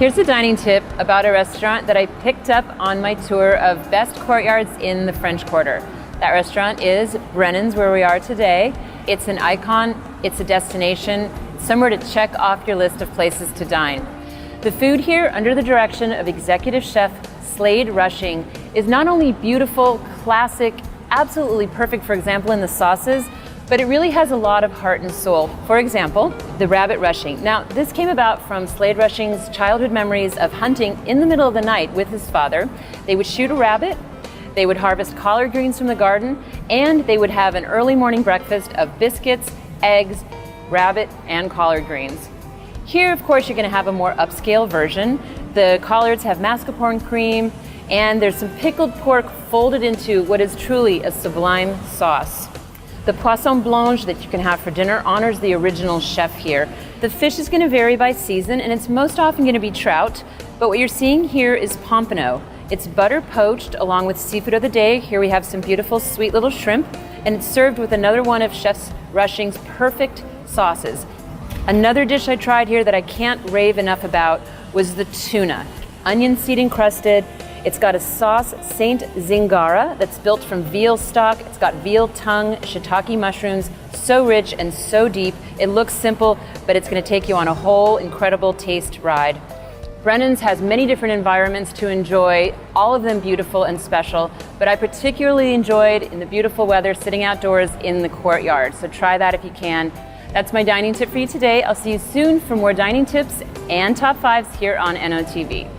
Here's a dining tip about a restaurant that I picked up on my tour of best courtyards in the French Quarter. That restaurant is Brennan's, where we are today. It's an icon, it's a destination, somewhere to check off your list of places to dine. The food here, under the direction of executive chef Slade Rushing, is not only beautiful, classic, absolutely perfect, for example, in the sauces, but it really has a lot of heart and soul. For example, the rabbit rushing. Now, this came about from Slade Rushing's childhood memories of hunting in the middle of the night with his father. They would shoot a rabbit, they would harvest collard greens from the garden, and they would have an early morning breakfast of biscuits, eggs, rabbit, and collard greens. Here, of course, you're gonna have a more upscale version. The collards have mascarpone cream, and there's some pickled pork folded into what is truly a sublime sauce. The poisson blanche that you can have for dinner honors the original chef here. The fish is gonna vary by season, and it's most often gonna be trout, but what you're seeing here is pompano. It's butter poached along with seafood of the day. Here we have some beautiful sweet little shrimp, and it's served with another one of Chef Rushing's perfect sauces. Another dish I tried here that I can't rave enough about was the tuna. Onion seed encrusted. It's got a sauce, Saint Zingara, that's built from veal stock. It's got veal tongue, shiitake mushrooms, so rich and so deep. It looks simple, but it's gonna take you on a whole incredible taste ride. Brennan's has many different environments to enjoy, all of them beautiful and special, but I particularly enjoyed, in the beautiful weather, sitting outdoors in the courtyard. So try that if you can. That's my dining tip for you today. I'll see you soon for more dining tips and top fives here on NOTV.